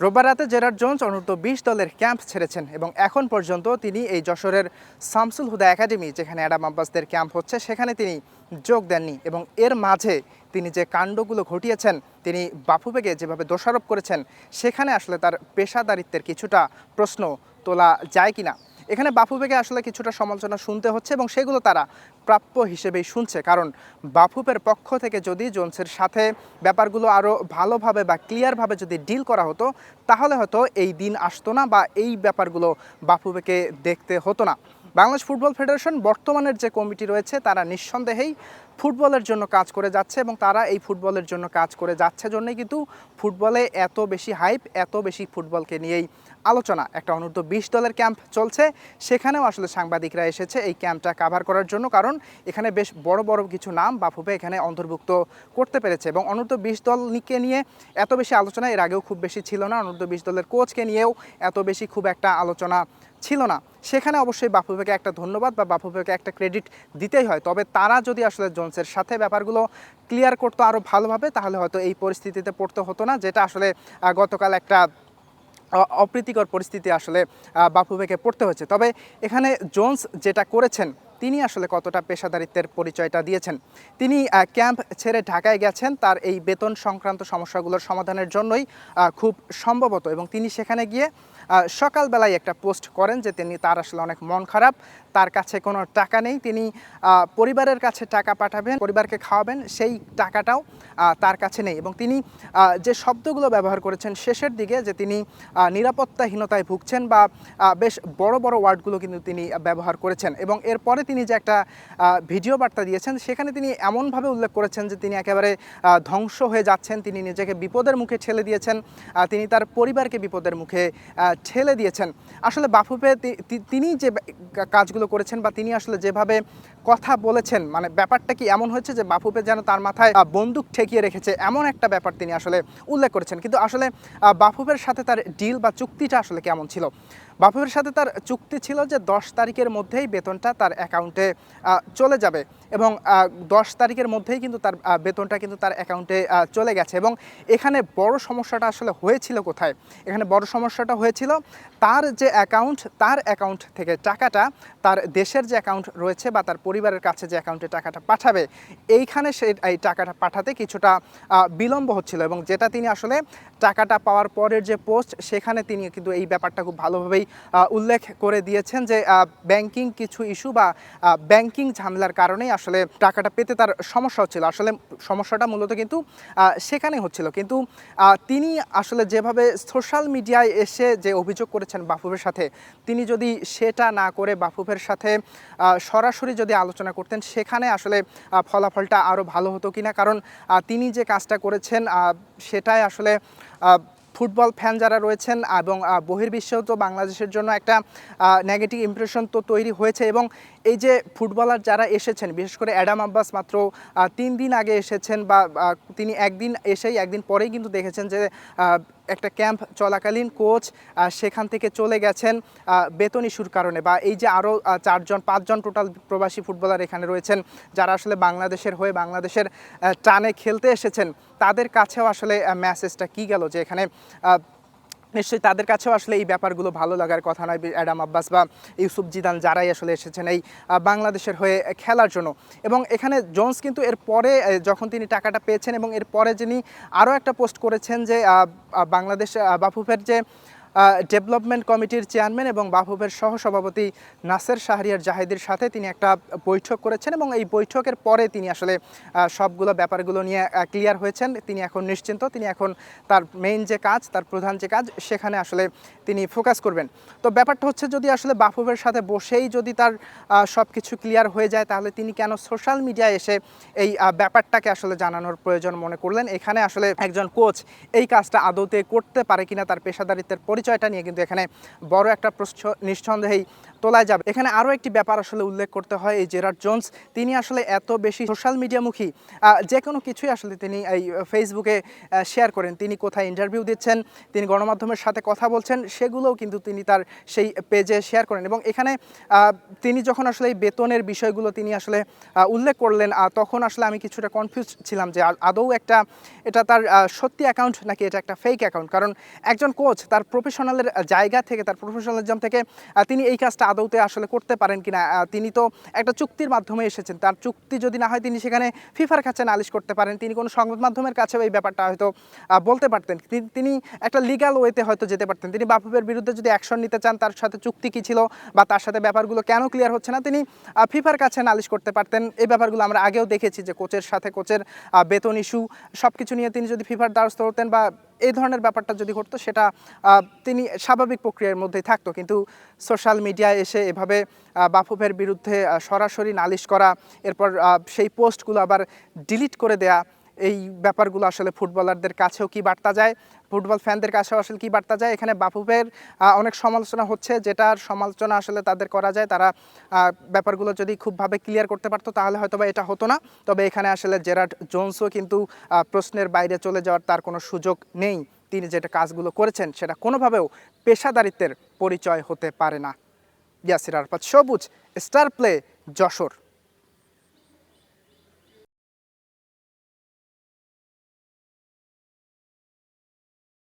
রোববার রাতে Gerard Jones অনূর্ধ্ব-20 দলের ক্যাম্প ছেড়েছেন এবং এখন পর্যন্ত তিনি এই যশোরের শামসুল হুদা একাডেমি, যেখানে অ্যাডাম আব্বাসদের ক্যাম্প হচ্ছে, সেখানে তিনি যোগ দেননি। এবং এর মাঝে তিনি যে কাণ্ডগুলো ঘটিয়েছেন, তিনি বাফুফেকে যেভাবে দোষারোপ করেছেন, সেখানে আসলে তার পেশাদারিত্বের কিছুটা প্রশ্ন তোলা যায় কিনা। এখানে বাফুফেকে আসলে কিছুটা সমালোচনা শুনতে হচ্ছে এবং সেগুলো তারা প্রাপ্য হিসেবেই শুনছে, কারণ বাফুফের পক্ষ থেকে যদি জোন্সের সাথে ব্যাপারগুলো আরও ভালোভাবে বা ক্লিয়ারভাবে যদি ডিল করা হতো, তাহলে হয়তো এই দিন আসতো না বা এই ব্যাপারগুলো বাফুফেকে দেখতে হতো না। বাংলাদেশ ফুটবল ফেডারেশন বর্তমানের যে কমিটি রয়েছে, তারা নিঃসন্দেহেই ফুটবলের জন্য কাজ করে যাচ্ছে এবং তারা এই ফুটবলের জন্য কাজ করে যাচ্ছে জন্যই কিন্তু ফুটবলে এত বেশি হাইপ, এত বেশি ফুটবলকে নিয়েই আলোচনা। একটা অনূর্ধ্ব-20 দলের ক্যাম্প চলছে, সেখানেও আসলে সাংবাদিকরা এসেছে এই ক্যাম্পটা কাভার করার জন্য, কারণ এখানে বেশ বড় বড় কিছু নাম বাফুফে এখানে অন্তর্ভুক্ত করতে পেরেছে। এবং অনূর্ধ্ব-20 দলকে নিয়ে এত বেশি আলোচনা এর আগেও খুব বেশি ছিল না। অনূর্ধ্ব-20 দলের কোচকে নিয়েও এত বেশি খুব একটা আলোচনা ছিল না। সেখানে অবশ্যই বাফুফেকে একটা ধন্যবাদ বা বাফুফেকে একটা ক্রেডিট দিতেই হয়। তবে তারা যদি আসলে জোন্সের সাথে ব্যাপারগুলো ক্লিয়ার করতো আরও ভালোভাবে, তাহলে হয়তো এই পরিস্থিতিতে পড়তে হতো না, যেটা আসলে গতকাল একটা অপ্রীতিকর পরিস্থিতি আসলে বাফুফেকে পড়তে হয়েছে। তবে এখানে জোন্স যেটা করেছেন, তিনি আসলে কতটা পেশাদারিত্বের পরিচয়টা দিয়েছেন। তিনি ক্যাম্প ছেড়ে ঢাকায় গেছেন তার এই বেতন সংক্রান্ত সমস্যাগুলোর সমাধানের জন্যই খুব সম্ভবত, এবং তিনি সেখানে গিয়ে সকালবেলায় একটা পোস্ট করেন যে তার আসলে অনেক মন খারাপ, তার কাছে কোনো টাকা নেই, তিনি পরিবারের কাছে টাকা পাঠাবেন, পরিবারকে খাওয়াবেন, সেই টাকাটাও তার কাছে নেই। এবং তিনি যে শব্দগুলো ব্যবহার করেছেন শেষের দিকে, যে তিনি নিরাপত্তাহীনতায় ভুগছেন বা বেশ বড় বড় ওয়ার্ডগুলো কিন্তু তিনি ব্যবহার করেছেন। এবং এরপরে তিনি যে একটা ভিডিও বার্তা দিয়েছেন, সেখানে তিনি এমনভাবে উল্লেখ করেছেন যে তিনি একেবারে ধ্বংস হয়ে যাচ্ছেন, তিনি নিজেকে বিপদের মুখে ঠেলে দিয়েছেন, তিনি তার পরিবারকে বিপদের মুখে ঠেলে দিয়েছেন। আসলে বাফুফে তিনি যে কাজগুলো করেছেন বা তিনি আসলে যেভাবে কথা বলেছেন, মানে ব্যাপারটা কি এমন হয়েছে যে বাফুফে যেন তার মাথায় বন্দুক ঠেকিয়ে রেখেছে, এমন একটা ব্যাপার তিনি আসলে উল্লেখ করেছেন। কিন্তু আসলে বাফুফের সাথে তার ডিল বা চুক্তিটা আসলে কেমন ছিল? বাফুফের সাথে তার চুক্তি ছিল যে 10 তারিখের মধ্যেই বেতনটা তার অ্যাকাউন্টে চলে যাবে, এবং 10 তারিখের মধ্যেই কিন্তু তার বেতনটা কিন্তু তার অ্যাকাউন্টে চলে গেছে। এবং এখানে বড় সমস্যাটা আসলে হয়েছিল কোথায়? এখানে বড় সমস্যাটা হয়েছিল তার যে অ্যাকাউন্ট, তার অ্যাকাউন্ট থেকে টাকাটা তার দেশের যে অ্যাকাউন্ট রয়েছে বা তার পরিবারের কাছে যে অ্যাকাউন্টে টাকাটা পাঠাবে, এইখানে সে এই টাকাটা পাঠাতে কিছুটা বিলম্ব হচ্ছিল। এবং যেটা তিনি আসলে টাকাটা পাওয়ার পরের যে পোস্ট, সেখানে তিনি কিন্তু এই ব্যাপারটা খুব ভালোভাবেই উল্লেখ করে দিয়েছেন যে ব্যাংকিং কিছু ইস্যু বা ব্যাংকিং ঝামেলার কারণেই আসলে টাকাটা পেতে তার সমস্যা হচ্ছিল। আসলে সমস্যাটা মূলত কিন্তু সেখানেই হচ্ছিল। কিন্তু তিনি আসলে যেভাবে সোশ্যাল মিডিয়ায় এসে যে অভিযোগ করেছেন বাফুফের সাথে, তিনি যদি সেটা না করে বাফুফের সাথে সরাসরি যদি আলোচনা করতেন, সেখানে আসলে ফলাফলটা আরও ভালো হতো কিনা। কারণ তিনি যে কাজটা করেছেন, সেটাই আসলে ফুটবল ফ্যান যারা রয়েছেন এবং বহির্বিশ্বেও তো বাংলাদেশের জন্য একটা নেগেটিভ ইমপ্রেশন তো তৈরি হয়েছে। এবং এই যে ফুটবলার যারা এসেছেন, বিশেষ করে অ্যাডাম আব্বাস মাত্র 3 দিন আগে এসেছেন, বা তিনি একদিন এসেই একদিন পরেই কিন্তু দেখেছেন যে একটা ক্যাম্প চলাকালীন কোচ সেখান থেকে চলে গেছেন বেতন ইস্যুর কারণে। বা এই যে আরও 4-5 জন টোটাল প্রবাসী ফুটবলার এখানে রয়েছেন, যারা আসলে বাংলাদেশের হয়ে বাংলাদেশের টানে খেলতে এসেছেন, তাদের কাছেও আসলে মেসেজটা কী গেল, যে এখানে নিশ্চয়ই তাদের কাছেও আসলে এই ব্যাপারগুলো ভালো লাগার কথা নয়। অ্যাডাম আব্বাস বা ইউসুফ জিদান যারাই আসলে এসেছেন এই বাংলাদেশের হয়ে খেলার জন্য। এবং এখানে জোন্স কিন্তু এরপরে যখন তিনি টাকাটা পেয়েছেন, এবং এরপরে যিনি আরও একটা পোস্ট করেছেন যে বাংলাদেশ বাফুফের যে ডেভেলপমেন্ট কমিটির চেয়ারম্যান এবং বাফুফের সহসভাপতি নাসের শাহরিয়ার জাহিদের সাথে তিনি একটা বৈঠক করেছেন, এবং এই বৈঠকের পরে তিনি আসলে সবগুলো ব্যাপারগুলো নিয়ে ক্লিয়ার হয়েছেন। তিনি এখন নিশ্চিন্ত, তিনি এখন তার মেইন যে কাজ, তার প্রধান যে কাজ, সেখানে আসলে তিনি ফোকাস করবেন। তো ব্যাপারটা হচ্ছে, যদি আসলে বাফুফের সাথে বসেই যদি তার সব কিছু ক্লিয়ার হয়ে যায়, তাহলে তিনি কেন সোশ্যাল মিডিয়ায় এসে এই ব্যাপারটাকে আসলে জানানোর প্রয়োজন মনে করলেন? এখানে আসলে একজন কোচ এই কাজটা আদৌতে করতে পারে কিনা, তার পেশাদারিত্বের পরিচয় পরিচয়টা নিয়ে কিন্তু এখানে বড় একটা প্রশ্ন নিঃসন্দেহেই তোলা যাবে। এখানে আরও একটি ব্যাপার আসলে উল্লেখ করতে হয়, এই জেরার্ড জোন্স তিনি আসলে এত বেশি সোশ্যাল মিডিয়ামুখী, যে কোনো কিছুই আসলে তিনি এই ফেসবুকে শেয়ার করেন। তিনি কোথায় ইন্টারভিউ দিচ্ছেন, তিনি গণমাধ্যমের সাথে কথা বলছেন, সেগুলোও কিন্তু তিনি তার সেই পেজে শেয়ার করেন। এবং এখানে তিনি যখন আসলে এই বেতনের বিষয়গুলো তিনি আসলে উল্লেখ করলেন, তখন আসলে আমি কিছুটা কনফিউজ ছিলাম যে আদৌ এটা তার সত্যি অ্যাকাউন্ট নাকি এটা একটা ফেক অ্যাকাউন্ট। কারণ একজন কোচ তার প্রফেশনালের জায়গা থেকে, তার প্রফেশনালিজম থেকে তিনি এই কাজটা আদৌতে আসলে করতে পারেন কিনা। তিনি তো একটা চুক্তির মাধ্যমে এসেছেন, তার চুক্তি যদি না হয় তিনি সেখানে ফিফার কাছে নালিশ করতে পারেন, তিনি কোনো সংবাদ মাধ্যমের কাছেও এই ব্যাপারটা হয়তো বলতে পারতেন, তিনি একটা লিগ্যাল ওয়েতে হয়তো যেতে পারতেন। তিনি বাফুফের বিরুদ্ধে যদি অ্যাকশন নিতে চান, তার সাথে চুক্তি কী ছিল বা তার সাথে ব্যাপারগুলো কেন ক্লিয়ার হচ্ছে না, তিনি ফিফার কাছে নালিশ করতে পারতেন। এই ব্যাপারগুলো আমরা আগেও দেখেছি যে কোচের সাথে কোচের বেতন ইস্যু সব কিছু নিয়ে তিনি যদি ফিফার দ্বারস্থ হতেন বা এই ধরনের ব্যাপারটা যদি ঘটতো, সেটা তিনি স্বাভাবিক প্রক্রিয়ার মধ্যেই থাকতো। কিন্তু সোশ্যাল মিডিয়ায় এসে এভাবে বাফুফের বিরুদ্ধে সরাসরি নালিশ করা, এরপর সেই পোস্টগুলো আবার ডিলিট করে দেয়া, এই ব্যাপারগুলো আসলে ফুটবলারদের কাছেও কি বার্তা যায়, ফুটবল ফ্যানদের কাছেও আসলে কি বার্তা যায়। এখানে বাফুফের অনেক সমালোচনা হচ্ছে, যেটার সমালোচনা আসলে তাদের করা যায়, তারা ব্যাপারগুলো যদি খুবভাবে ক্লিয়ার করতে পারতো তাহলে হয়তো বা এটা হতো না। তবে এখানে আসলে জেরার্ড জোন্সও কিন্তু প্রশ্নের বাইরে চলে যাওয়ার তার কোনো সুযোগ নেই। তিনি যেটা কাজগুলো করেছেন সেটা কোনোভাবেও পেশাদারিত্বের পরিচয় হতে পারে না। ইয়াসির আরাফাত সবুজ, স্টার প্লে, যশোর।